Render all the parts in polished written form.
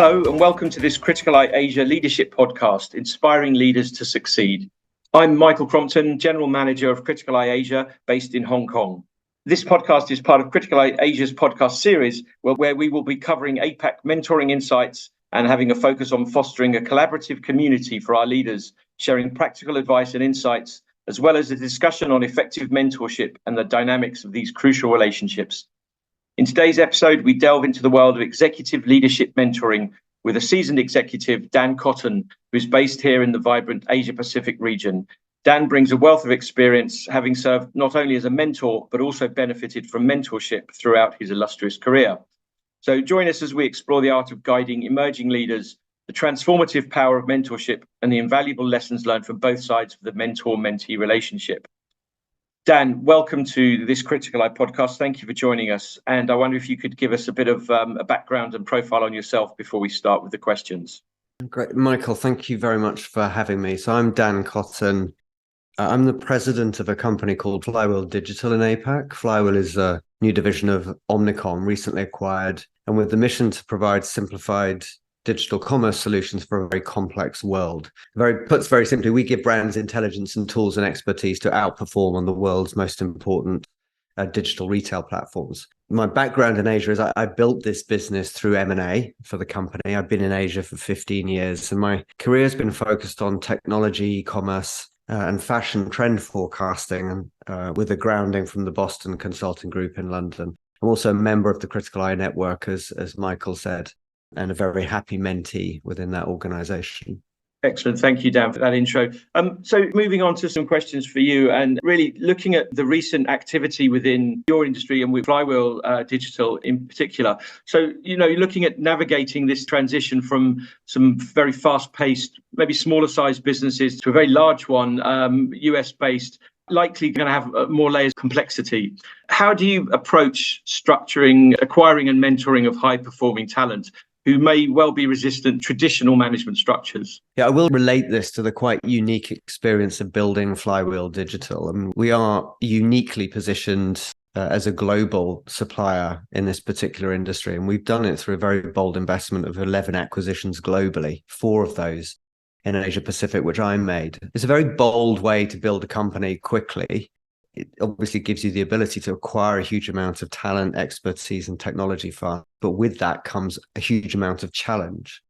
Hello and welcome to this Criticaleye Asia Leadership Podcast, Inspiring Leaders to Succeed. I'm Michael Crompton, General Manager of Criticaleye Asia, based in Hong Kong. This podcast is part of Criticaleye Asia's podcast series, where we will be covering APAC mentoring insights and having a focus on fostering a collaborative community for our leaders, sharing practical advice and insights, as well as a discussion on effective mentorship and the dynamics of these crucial relationships. In today's episode, we delve into the world of executive leadership mentoring with a seasoned executive, Dan Cotton, who's based here in the vibrant Asia Pacific region. Dan brings a wealth of experience, having served not only as a mentor, but also benefited from mentorship throughout his illustrious career. So join us as we explore the art of guiding emerging leaders, the transformative power of mentorship, and the invaluable lessons learned from both sides of the mentor-mentee relationship. Dan, welcome to this Criticaleye podcast. Thank you for joining us. And I wonder if you could give us a bit of a background and profile on yourself before we start with the questions. Great, Michael, thank you very much for having me. So I'm Dan Cotton. I'm the president of a company called Flywheel Digital in APAC. Flywheel is a new division of Omnicom, recently acquired, and with the mission to provide simplified digital commerce solutions for a very complex world. Put very simply, we give brands intelligence and tools and expertise to outperform on the world's most important digital retail platforms. My background in Asia is I built this business through M&A for the company. I've been in Asia for 15 years, and my career has been focused on technology, e-commerce, and fashion trend forecasting, and with a grounding from the Boston Consulting Group in London. I'm also a member of the Criticaleye network, as Michael said, and a very happy mentee within that organization. Excellent. Thank you, Dan, for that intro. So moving on to some questions for you, and really looking at the recent activity within your industry and with Flywheel Digital in particular. So, you're looking at navigating this transition from some very fast-paced, maybe smaller-sized businesses to a very large one, US-based, likely going to have more layers of complexity. How do you approach structuring, acquiring and mentoring of high-performing talent who may well be resistant to traditional management structures? Yeah, I will relate this to the quite unique experience of building Flywheel Digital. I mean, we are uniquely positioned as a global supplier in this particular industry, and we've done it through a very bold investment of 11 acquisitions globally, 4 of those in Asia Pacific, which I made. It's a very bold way to build a company quickly. It obviously gives you the ability to acquire a huge amount of talent, expertise, and technology fast, but with that comes a huge amount of challenge.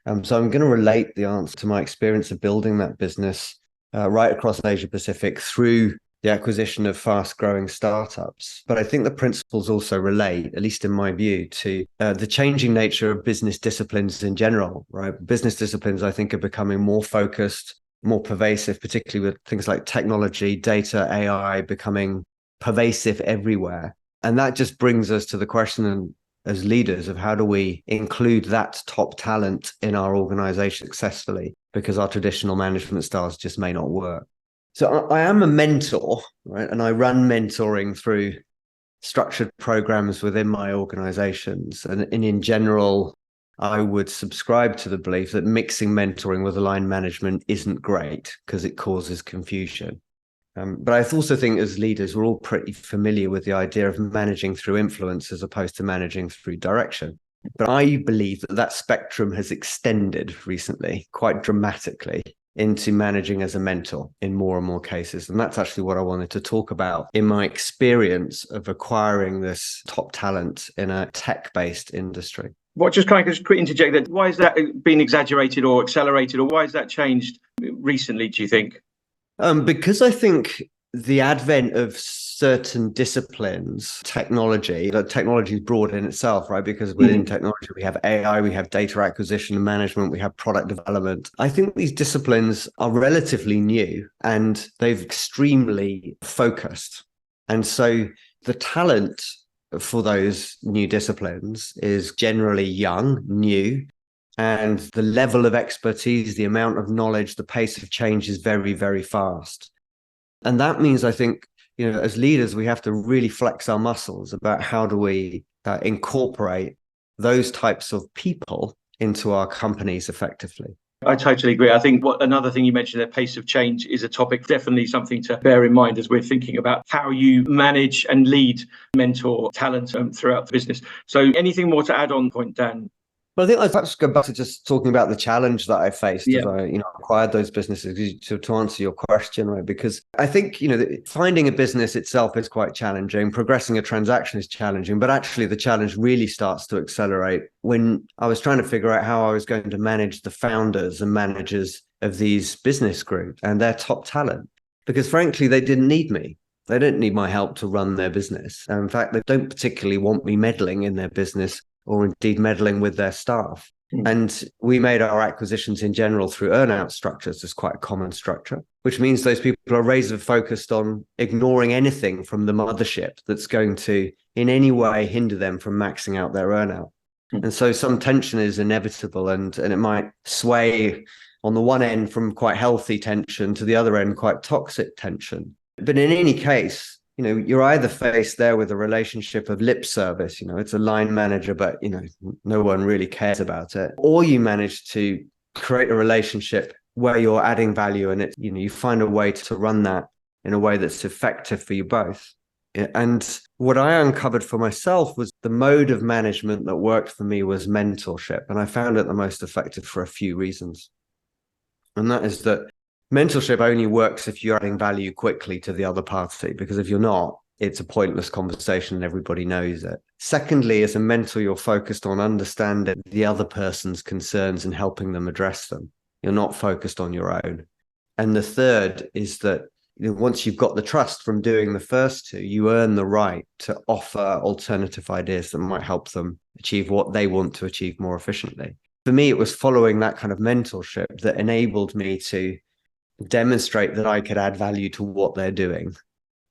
So I'm going to relate the answer to my experience of building that business right across Asia Pacific through the acquisition of fast-growing startups. But I think the principles also relate, at least in my view, to the changing nature of business disciplines in general, right? Business disciplines, I think, are becoming more focused, more pervasive, particularly with things like technology, data, AI becoming pervasive everywhere. And that just brings us to the question as leaders of how do we include that top talent in our organization successfully, because our traditional management styles just may not work. So I am a mentor, right? And I run mentoring through structured programs within my organizations. And in general, I would subscribe to the belief that mixing mentoring with aligned management isn't great because it causes confusion. But I also think as leaders, we're all pretty familiar with the idea of managing through influence as opposed to managing through direction. But I believe that spectrum has extended recently quite dramatically into managing as a mentor in more and more cases. And that's actually what I wanted to talk about in my experience of acquiring this top talent in a tech-based industry. What just kind of quick interject that, why has that been exaggerated or accelerated, or why has that changed recently, do you think? Because I think the advent of certain disciplines, technology is broad in itself, right? Because within technology, we have AI, we have data acquisition and management, we have product development. I think these disciplines are relatively new and they've extremely focused. And so the talent for those new disciplines is generally young, new, and the level of expertise, the amount of knowledge, the pace of change is very, very fast. And that means, I think, as leaders, we have to really flex our muscles about how do we incorporate those types of people into our companies effectively. I totally agree. I think another thing you mentioned, the pace of change, is a topic, definitely something to bear in mind as we're thinking about how you manage and lead mentor talent throughout the business. So anything more to add on point, Dan? Well, I think I'd perhaps go back to just talking about the challenge that I faced Yeah. as I, acquired those businesses to answer your question, right? Because I think, finding a business itself is quite challenging. Progressing a transaction is challenging, but actually the challenge really starts to accelerate when I was trying to figure out how I was going to manage the founders and managers of these business groups and their top talent. Because frankly, they didn't need me. They don't need my help to run their business. And in fact, they don't particularly want me meddling in their business or indeed meddling with their staff. And we made our acquisitions in general through earnout structures. It's quite a common structure, which means those people are razor focused on ignoring anything from the mothership that's going to in any way hinder them from maxing out their earnout. And so some tension is inevitable, and it might sway on the one end from quite healthy tension to the other end, quite toxic tension. But in any case, you're either faced there with a relationship of lip service, it's a line manager, but, no one really cares about it. Or you manage to create a relationship where you're adding value and you find a way to run that in a way that's effective for you both. And what I uncovered for myself was the mode of management that worked for me was mentorship. And I found it the most effective for a few reasons. And that is that mentorship only works if you're adding value quickly to the other party, because if you're not, it's a pointless conversation and everybody knows it. Secondly, as a mentor, you're focused on understanding the other person's concerns and helping them address them. You're not focused on your own. And the third is that once you've got the trust from doing the first two, you earn the right to offer alternative ideas that might help them achieve what they want to achieve more efficiently. For me, it was following that kind of mentorship that enabled me to demonstrate that I could add value to what they're doing.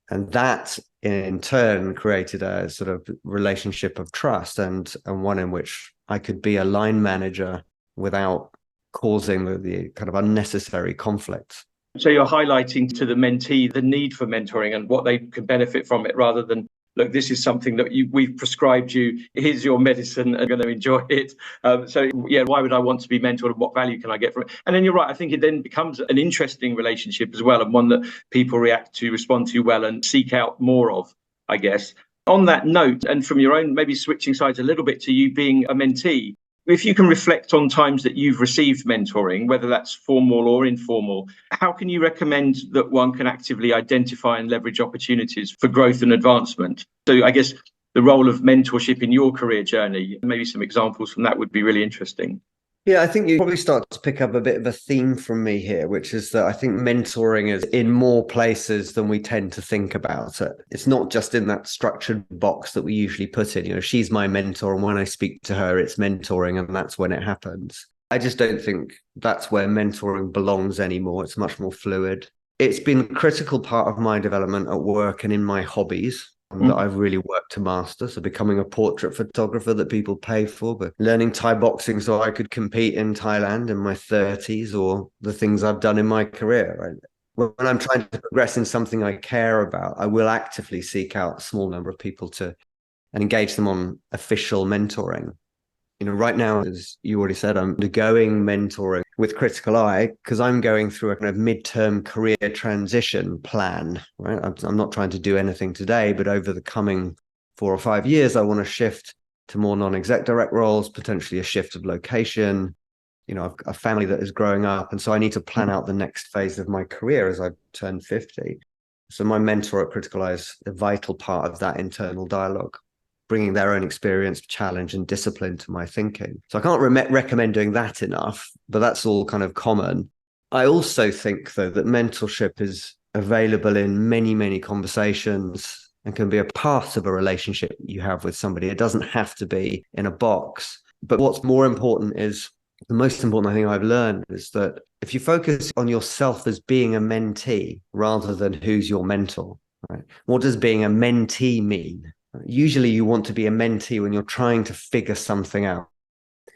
And that in turn created a sort of relationship of trust and one in which I could be a line manager without causing the kind of unnecessary conflicts. So you're highlighting to the mentee the need for mentoring and what they can benefit from it, rather than, look, this is something that we've prescribed you. Here's your medicine, and you're going to enjoy it. Why would I want to be mentored, and what value can I get from it? And then you're right. I think it then becomes an interesting relationship as well, and one that people respond to well, and seek out more of, I guess. On that note, and from your own, maybe switching sides a little bit to you being a mentee, if you can reflect on times that you've received mentoring, whether that's formal or informal, how can you recommend that one can actively identify and leverage opportunities for growth and advancement? So I guess the role of mentorship in your career journey, maybe some examples from that would be really interesting. Yeah, I think you probably start to pick up a bit of a theme from me here, which is that I think mentoring is in more places than we tend to think about it. It's not just in that structured box that we usually put in. She's my mentor, and when I speak to her, it's mentoring, and that's when it happens. I just don't think that's where mentoring belongs anymore. It's much more fluid. It's been a critical part of my development at work and in my hobbies that I've really worked to master. So becoming a portrait photographer that people pay for, but learning Thai boxing so I could compete in Thailand in my 30s, or the things I've done in my career. Right? When I'm trying to progress in something I care about, I will actively seek out a small number of people and engage them on official mentoring. Right now, as you already said, I'm undergoing mentoring with Criticaleye because I'm going through a kind of midterm career transition plan, right? I'm not trying to do anything today, but over the coming 4 or 5 years, I want to shift to more non-exec direct roles, potentially a shift of location. I've a family that is growing up. And so I need to plan out the next phase of my career as I turn 50. So my mentor at Criticaleye is a vital part of that internal dialogue, bringing their own experience, challenge, and discipline to my thinking. So I can't recommend doing that enough, but that's all kind of common. I also think, though, that mentorship is available in many, many conversations and can be a part of a relationship you have with somebody. It doesn't have to be in a box. But what's more important is, the most important thing I've learned is that if you focus on yourself as being a mentee rather than who's your mentor, right? What does being a mentee mean? Usually you want to be a mentee when you're trying to figure something out.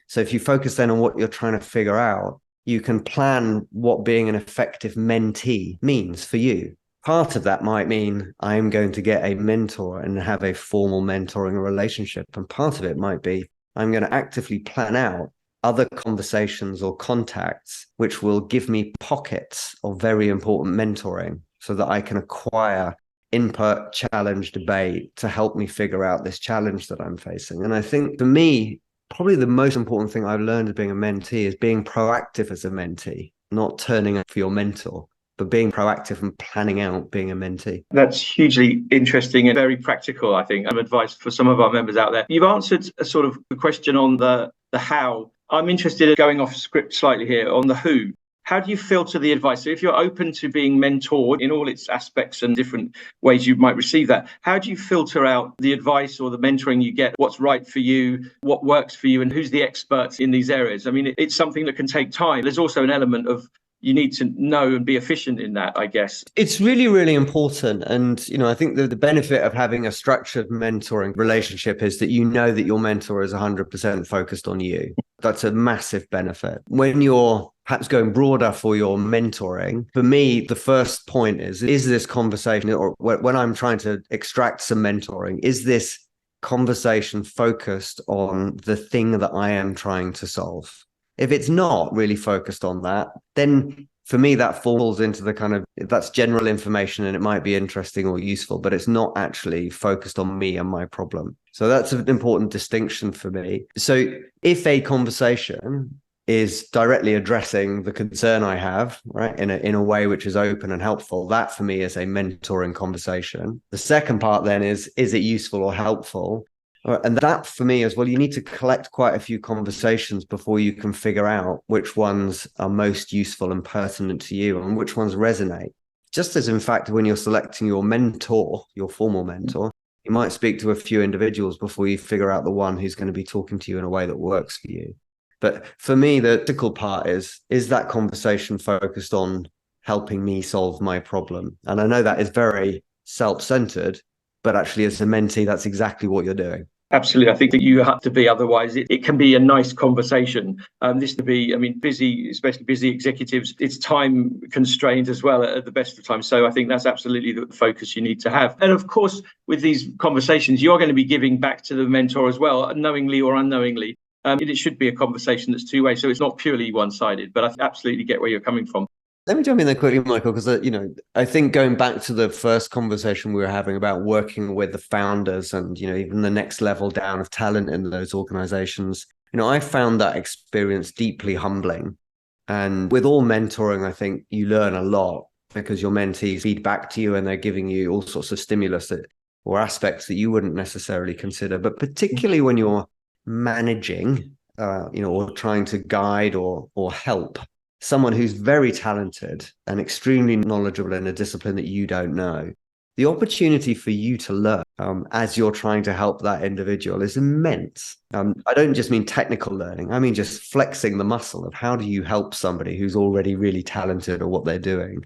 So if you focus then on what you're trying to figure out, you can plan what being an effective mentee means for you. Part of that might mean I'm going to get a mentor and have a formal mentoring relationship. And part of it might be I'm going to actively plan out other conversations or contacts which will give me pockets of very important mentoring so that I can acquire input, challenge, debate to help me figure out this challenge that I'm facing. And I think for me, probably the most important thing I've learned as being a mentee is being proactive as a mentee, not turning up for your mentor, but being proactive and planning out being a mentee. That's hugely interesting and very practical, I think, advice for some of our members out there. You've answered a sort of a question on the how. I'm interested in going off script slightly here on the who. How do you filter the advice? So if you're open to being mentored in all its aspects and different ways you might receive that, how do you filter out the advice or the mentoring you get? What's right for you, what works for you, and who's the expert in these areas? I mean, it's something that can take time. There's also an element of you need to know and be efficient in that, I guess. It's really, really important. And, I think the benefit of having a structured mentoring relationship is that you know that your mentor is 100% focused on you. That's a massive benefit. When you're perhaps going broader for your mentoring, for me, the first point is this conversation, or when I'm trying to extract some mentoring, is this conversation focused on the thing that I am trying to solve? If it's not really focused on that, then for me, that falls into the kind of, that's general information and it might be interesting or useful, but it's not actually focused on me and my problem. So that's an important distinction for me. So if a conversation is directly addressing the concern I have, right, in a way which is open and helpful, that for me is a mentoring conversation. The second part then is it useful or helpful? And that for me as well, you need to collect quite a few conversations before you can figure out which ones are most useful and pertinent to you and which ones resonate. Just as in fact, when you're selecting your mentor, your formal mentor, you might speak to a few individuals before you figure out the one who's going to be talking to you in a way that works for you. But for me, the critical part is that conversation focused on helping me solve my problem? And I know that is very self-centered, but actually as a mentee, that's exactly what you're doing. Absolutely. I think that you have to be, otherwise it can be a nice conversation. This to be, busy, especially busy executives, it's time constrained as well at the best of times. So I think that's absolutely the focus you need to have. And of course, with these conversations, you're going to be giving back to the mentor as well, knowingly or unknowingly. It should be a conversation that's two-way. So it's not purely one-sided, but I absolutely get where you're coming from. Let me jump in there quickly, Michael, because I think going back to the first conversation we were having about working with the founders and even the next level down of talent in those organizations, I found that experience deeply humbling. And with all mentoring, I think you learn a lot because your mentees feed back to you and they're giving you all sorts of stimulus or aspects that you wouldn't necessarily consider. But particularly when you're managing, or trying to guide or help someone who's very talented and extremely knowledgeable in a discipline that you don't know, the opportunity for you to learn as you're trying to help that individual is immense. I don't just mean technical learning. I mean just flexing the muscle of how do you help somebody who's already really talented at what they're doing.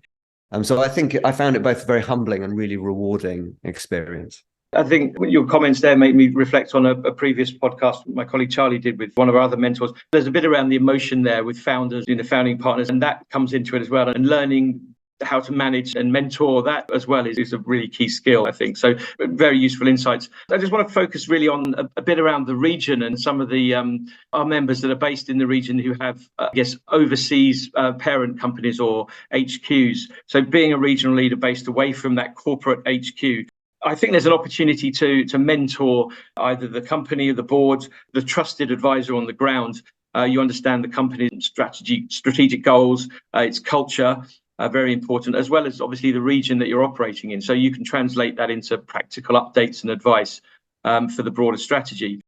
So I think I found it both very humbling and really rewarding experience. I think your comments there made me reflect on a previous podcast my colleague Charlie did with one of our other mentors. There's a bit around the emotion there with founders, founding partners, and that comes into it as well. And learning how to manage and mentor that as well is a really key skill, I think. So very useful insights. I just want to focus really on a bit around the region and some of the our members that are based in the region who have, overseas parent companies or HQs. So being a regional leader based away from that corporate HQ, I think there's an opportunity to mentor either the company or the board, the trusted advisor on the ground. You understand the company's strategic goals, its culture, very important, as well as obviously the region that you're operating in. So you can translate that into practical updates and advice for the broader strategy.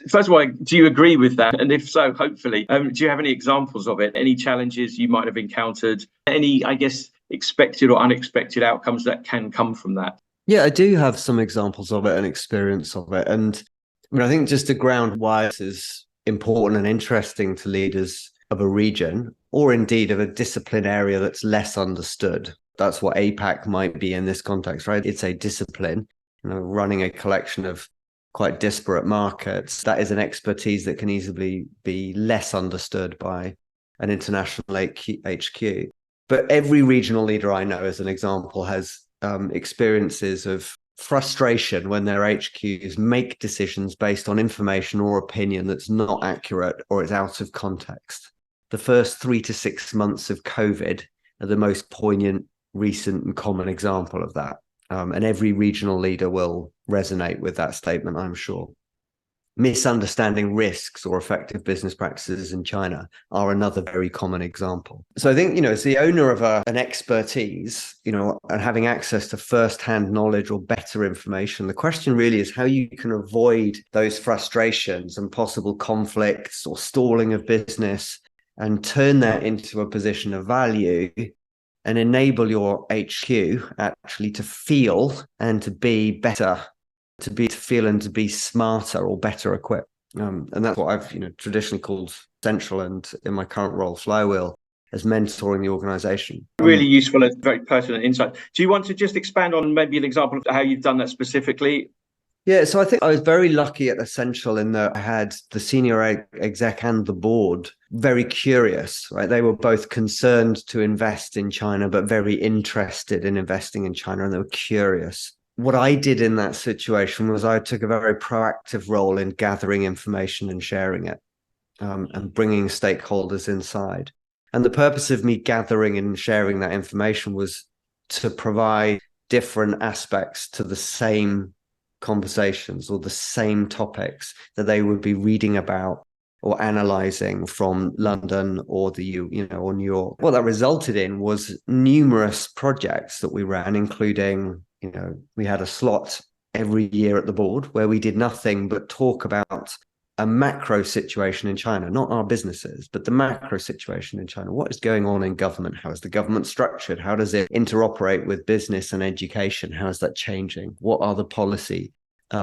First of all, do you agree with that? And if so, hopefully, do you have any examples of it? Any challenges you might have encountered? Any, expected or unexpected outcomes that can come from that? Yeah, I do have some examples of it and experience of it. And I think just to ground why this is important and interesting to leaders of a region, or indeed of a discipline area that's less understood. That's what APAC might be in this context, right? It's a discipline, running a collection of quite disparate markets. That is an expertise that can easily be less understood by an international HQ. But every regional leader I know, as an example, has experiences of frustration when their HQs make decisions based on information or opinion that's not accurate or it's out of context. The first 3 to 6 months of COVID are the most poignant, recent and common example of that. And every regional leader will resonate with that statement, I'm sure. misunderstanding risks or effective business practices in China are another very common example. So I think, as the owner of an expertise, and having access to first-hand knowledge or better information, the question really is how you can avoid those frustrations and possible conflicts or stalling of business and turn that into a position of value and enable your HQ actually to feel and to be better, to feel and to be smarter or better equipped. And that's what I've traditionally called Central, and in my current role, Flywheel, as mentoring the organization. Really useful and very pertinent insight. Do you want to just expand on maybe an example of how you've done that specifically? Yeah, so I think I was very lucky at Essential in that I had the senior exec and the board very curious, right? They were both concerned to invest in China, but very interested in investing in China, and they were curious. What I did in that situation was I took a very proactive role in gathering information and sharing it, and bringing stakeholders inside. And the purpose of me gathering and sharing that information was to provide different aspects to the same conversations or the same topics that they would be reading about or analyzing from London or or New York. What that resulted in was numerous projects that we ran, including, we had a slot every year at the board where we did nothing but talk about a macro situation in China, not our businesses, but the macro situation in China. What is going on in government? How is the government structured? How does it interoperate with business and education? How is that changing? What are the policy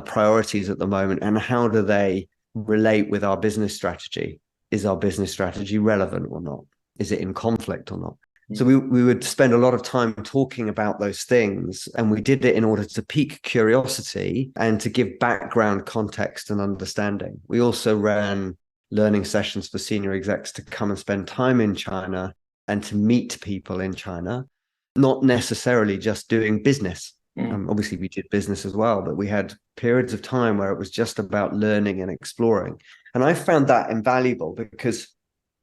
priorities at the moment? And how do they relate with our business strategy? Is our business strategy relevant or not? Is it in conflict or not? So we would spend a lot of time talking about those things, and we did it in order to pique curiosity and to give background context and understanding. We also ran learning sessions for senior execs to come and spend time in China and to meet people in China, not necessarily just doing business. Obviously, we did business as well, but we had periods of time where it was just about learning and exploring. And I found that invaluable because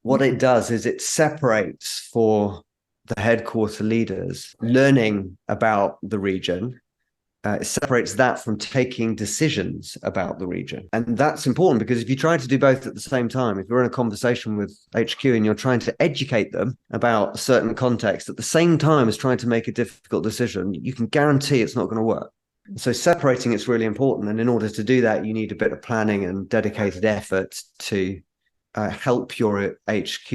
what it does is it separates for the headquarter leaders learning about the region. It separates that from taking decisions about the region. And that's important because if you try to do both at the same time, if you're in a conversation with HQ and you're trying to educate them about a certain context at the same time as trying to make a difficult decision, you can guarantee it's not going to work. So separating it's really important. And in order to do that, you need a bit of planning and dedicated effort to help your HQ,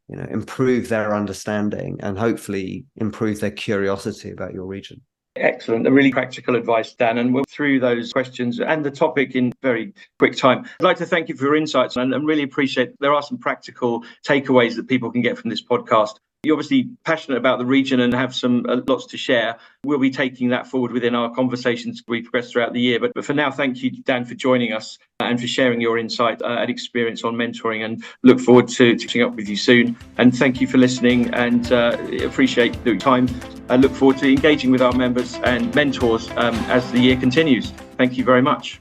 improve their understanding and hopefully improve their curiosity about your region. Excellent. A really practical advice, Dan. And we're through those questions and the topic in very quick time. I'd like to thank you for your insights and really appreciate there are some practical takeaways that people can get from this podcast. You're obviously passionate about the region and have some lots to share. We'll be taking that forward within our conversations as we progress throughout the year. But for now, thank you, Dan, for joining us and for sharing your insight and experience on mentoring, and look forward to catching up with you soon. And thank you for listening, and appreciate the time. I look forward to engaging with our members and mentors as the year continues. Thank you very much.